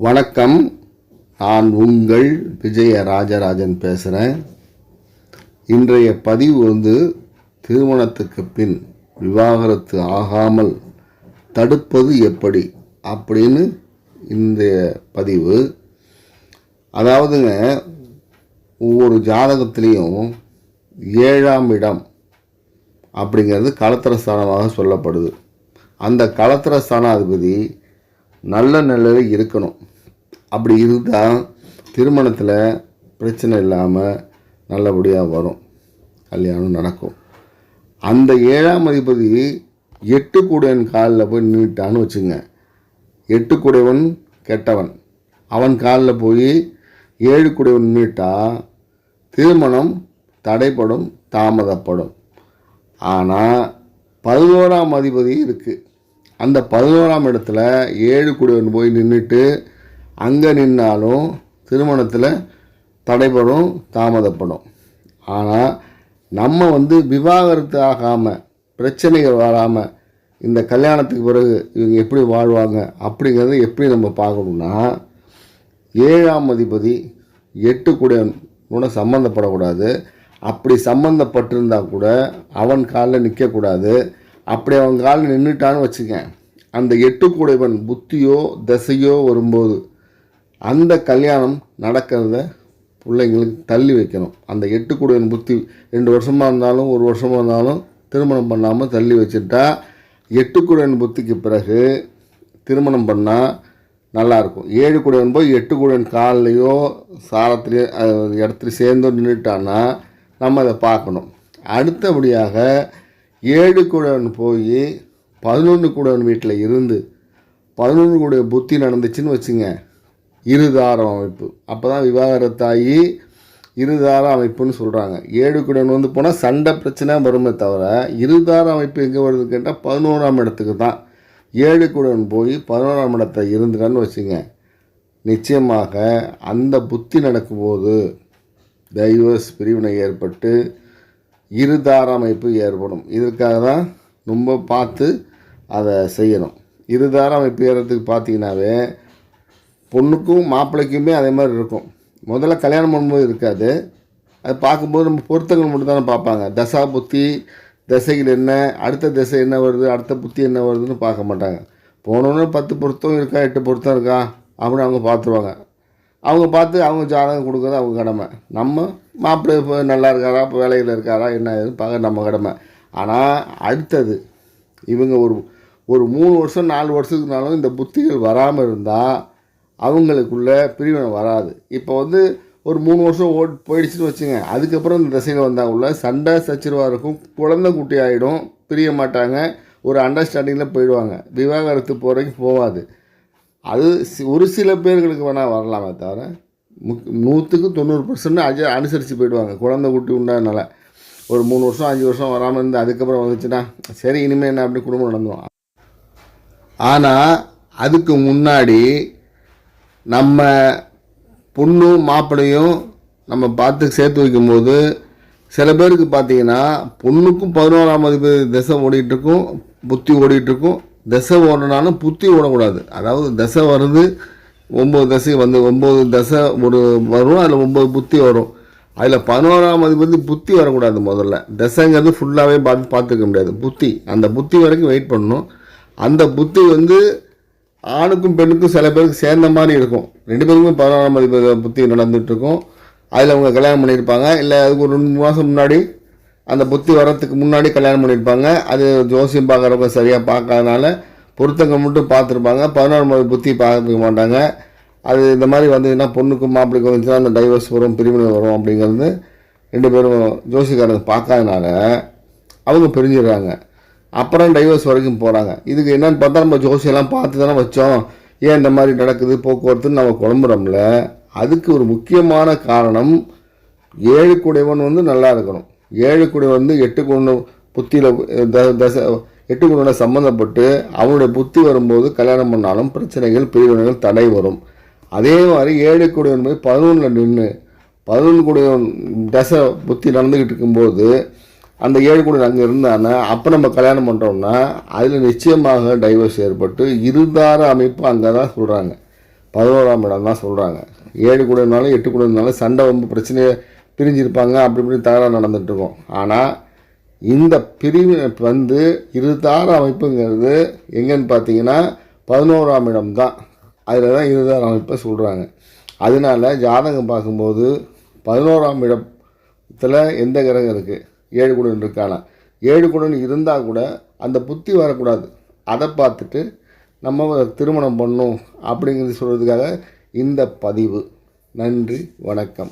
வணக்கம். நான் உங்கள் விஜய ராஜராஜன் பேசுகிறேன். இன்றைய பதிவு திருமணத்துக்கு பின் விவாகரத்து ஆகாமல் தடுப்பது எப்படி அப்படின்னு இந்த பதிவு. அதாவதுங்க, ஒவ்வொரு ஜாதகத்திலையும் 7ஆம் இடம் அப்படிங்கிறது களத்திர ஸ்தானமாக சொல்லப்படுது. அந்த களத்திர ஸ்தானாதிபதி நல்ல நிலையில் இருக்கணும். அப்படி இருந்தால் திருமணத்தில் பிரச்சனை இல்லாமல் நல்லபடியாக வரும், கல்யாணம் நடக்கும். அந்த 7ஆம் அதிபதி 8 கூடையவன் காலில் போய் நின்றுட்டான்னு வச்சுங்க. 8 கூடையவன் கெட்டவன், அவன் காலில் போய் 7 கூடையவன் நின்றுட்டா திருமணம் தடைப்படும், தாமதப்படும். ஆனால் 11ஆம் அதிபதி இருக்குது. அந்த 11ஆம் இடத்துல 7 கூடையவன் போய் நின்றுட்டு அங்கே நின்னாலும் திருமணத்தில் தடைப்படும், தாமதப்படும். ஆனால் நம்ம விவாகரத்து ஆகாமல், பிரச்சனைகள் வராமல், இந்த கல்யாணத்துக்கு பிறகு இவங்க எப்படி வாழ்வாங்க அப்படிங்கிறத எப்படி நம்ம பார்க்கணுன்னா, 7ஆம் அதிபதி 8 கூடையவனோட சம்மந்தப்படக்கூடாது. அப்படி சம்மந்தப்பட்டிருந்தால் கூட அவன் காலில் நிற்கக்கூடாது. அப்படி அவன் காலில் நின்றுட்டான்னு வச்சுக்க, அந்த 8 கூடையவன் புத்தியோ தசையோ வரும்போது அந்த கல்யாணம் நடக்கிறத பிள்ளைங்களுக்கு தள்ளி வைக்கணும். அந்த 8 கூடையவன் புத்தி 2 வருஷமாக இருந்தாலும் 1 வருஷமாக இருந்தாலும் திருமணம் பண்ணாமல் தள்ளி வச்சுட்டா 8 கூடையவன் புத்திக்கு பிறகு திருமணம் பண்ணால் நல்லாயிருக்கும். 7 கூடையவன் போய் 8 கூடையவன் கால்லையோ சாரத்துலேயோ இடத்துல சேர்ந்தோ நின்றுட்டான்னா நம்ம அதை பார்க்கணும். அடுத்தபடியாக 7 கூடையவன் போய் 11 கூடையவன் வீட்டில் இருந்து 11 கூடைய புத்தி நடந்துச்சுன்னு வச்சுங்க, இருதாரம் அமைப்பு. அப்போ தான் விவாகரத்தாகி இருதார அமைப்புன்னு சொல்கிறாங்க. 7 கூடையவன் போனால் சண்டை பிரச்சனை வருமே தவிர, இருதார அமைப்பு எங்கே வருதுன்னு கேட்டால் 11ஆம் இடத்துக்கு தான். 7 கூடையவன் போய் 11ஆம் இடத்தை இருந்துட்டான்னு வச்சுங்க, நிச்சயமாக அந்த புத்தி நடக்கும்போது டைவர்ஸ் பிரிவினை ஏற்பட்டு இருதார அமைப்பு ஏற்படும். இதற்காக தான் ரொம்ப பார்த்து அதை செய்யணும். இருதார அமைப்பு ஏறதுக்கு பார்த்தீங்கன்னாவே பொண்ணுக்கும் மாப்பிள்ளைக்குமே அதே மாதிரி இருக்கும். முதல்ல கல்யாணம் பண்ணும்போது இருக்காது. அது பார்க்கும்போது நம்ம பொருத்தங்கள் மட்டும் தானே பார்ப்பாங்க. தசா புத்தி, தசைகள் என்ன, அடுத்த திசை என்ன வருது, அடுத்த புத்தி என்ன வருதுன்னு பார்க்க மாட்டாங்க. போனோன்னு 10 பொருத்தம் இருக்கா, 8 பொருத்தம் இருக்கா அப்படின்னு அவங்க பார்த்துருவாங்க. அவங்க பார்த்து அவங்க ஜாதகம் கொடுக்குறது அவங்க கடமை. நம்ம மாப்பிள்ளை இப்போ நல்லா இருக்காரா, இப்போ வேலையில் இருக்காரா, என்ன ஏதுன்னு பார்க்க நம்ம கடமை. ஆனால் அடுத்தது இவங்க ஒரு 3 வருஷம் 4 வருஷத்துக்குனாலும் இந்த புத்திகள் வராமல் இருந்தால் அவங்களுக்குள்ள பிரிவினை வராது. இப்போ ஒரு 3 வருஷம் போயிடுச்சுன்னு வச்சுங்க, அதுக்கப்புறம் இந்த திசையில் வந்தால் உள்ள சண்டை சச்சரவாக இருக்கும், குழந்தை குட்டி ஆகிடும், பிரிய மாட்டாங்க, ஒரு அண்டர்ஸ்டாண்டிங்கில் போயிடுவாங்க. விவாகரத்து போகிறதுக்கு போகாது. அது ஒரு சில பேர்களுக்கு வேணால் வரலாமே தவிர 100க்கு 90% அனுசரித்து போயிடுவாங்க. குழந்தை குட்டி உண்டானால ஒரு 3 வருஷம் 5 வருஷம் வராமல் இருந்து அதுக்கப்புறம் வந்துச்சுன்னா சரி இனிமேல் என்ன அப்படி குடும்பம் நடந்துடும். ஆனால் அதுக்கு முன்னாடி நம்ம பொண்ணும் மாப்பிள்ளையும் நம்ம பார்த்து சேர்த்து வைக்கும்போது சில பேருக்கு பார்த்தீங்கன்னா பொண்ணுக்கும் 11ஆம் அதிபதி திசை ஓடிட்டுருக்கும், புத்தி ஓடிட்டுருக்கும். திசை ஓடனாலும் புத்தி ஓடக்கூடாது. அதாவது திசை வருது, 9 திசை 9 திசை ஒரு வரும், அதில் 9 புத்தி வரும். அதில் 11ஆம் அதிபதி புத்தி வரக்கூடாது. முதல்ல திசைங்கிறது ஃபுல்லாகவே பார்த்துக்க முடியாது. புத்தி, அந்த புத்தி வரைக்கும் வெயிட் பண்ணணும். அந்த புத்தி ஆணுக்கும் பெண்ணுக்கும் சில பேருக்கு சேர்ந்த மாதிரி இருக்கும். 2 பேருக்குமே 11ஆம் அதிபதி புத்தி நடந்துகிட்ருக்கும். அதில் அவங்க கல்யாணம் பண்ணியிருப்பாங்க. இல்லை அதுக்கு ஒரு 2 மாதம் முன்னாடி அந்த புத்தி வரத்துக்கு முன்னாடி கல்யாணம் பண்ணியிருப்பாங்க. அது ஜோசியம் பார்க்குறவங்க சரியாக பார்க்காதனால பொருத்தங்க மட்டும் பார்த்துருப்பாங்க, 11ஆம் புத்தி பார்த்துக்க மாட்டாங்க. அது இந்த மாதிரி வந்ததுன்னா பொண்ணுக்கும் மாப்பிள்ளைக்கும் வந்துச்சுன்னா அந்த டைவர்ஸ் வரும், பிரிவினை வரும் அப்படிங்கிறது 2 பேரும் ஜோசிக்காரங்க பார்க்காதனால அவங்க பிரிஞ்சிடுறாங்க. அப்புறம் டைவர்ஸ் வரைக்கும் போகிறாங்க. இதுக்கு என்னென்னு பார்த்தா நம்ம ஜோசியெல்லாம் பார்த்து தானே வச்சோம், ஏன் இந்த மாதிரி நடக்குது போக்குவரத்துன்னு நம்ம குழம்புறோம்ல. அதுக்கு ஒரு முக்கியமான காரணம் 7 கூடையவன் நல்லா இருக்கணும். 7 கூடையவன் 8 கூடை புத்தியில் தசை 8 கூடையோட சம்மந்தப்பட்டு அவனுடைய புத்தி வரும்போது கல்யாணம் பண்ணாலும் பிரச்சனைகள், பிரிவினைகள், தடை வரும். அதே மாதிரி 7 கூடையவன் போய் 11ல் நின்று 11 கூடையவன் தசை புத்தி நடந்துக்கிட்டு இருக்கும்போது அந்த 7 கூட அங்கே இருந்தானே அப்போ நம்ம கல்யாணம் பண்ணுறோம்னா அதில் நிச்சயமாக டைவர்ஸ் ஏற்பட்டு இருதார அமைப்பு அங்கே தான் சொல்கிறாங்க. 11ஆம் இடம் தான் சொல்கிறாங்க. 7 கூட இருந்தாலும் 8 கூட இருந்தாலும் சண்டை வந்து பிரச்சனையை பிரிஞ்சிருப்பாங்க, அப்படி இப்படி தகராறு நடந்துகிட்ருக்கோம். ஆனால் இந்த பிரிவு வந்து இருதார அமைப்புங்கிறது எங்கன்னு பார்த்தீங்கன்னா 11ஆம் இடம் தான். அதில் தான் இருதார அமைப்பை சொல்கிறாங்க. அதனால ஜாதகம் பார்க்கும்போது 11ஆம் இடத்துல எந்த கிரகம் இருக்குது, 7 குடன் இருக்கானா, 7 குடன் இருந்தால் கூட அந்த புத்தி வரக்கூடாது. அதை பார்த்துட்டு நம்ம திருமணம் பண்ணணும் அப்படிங்கிறது சொல்கிறதுக்காக இந்த பதிவு. நன்றி, வணக்கம்.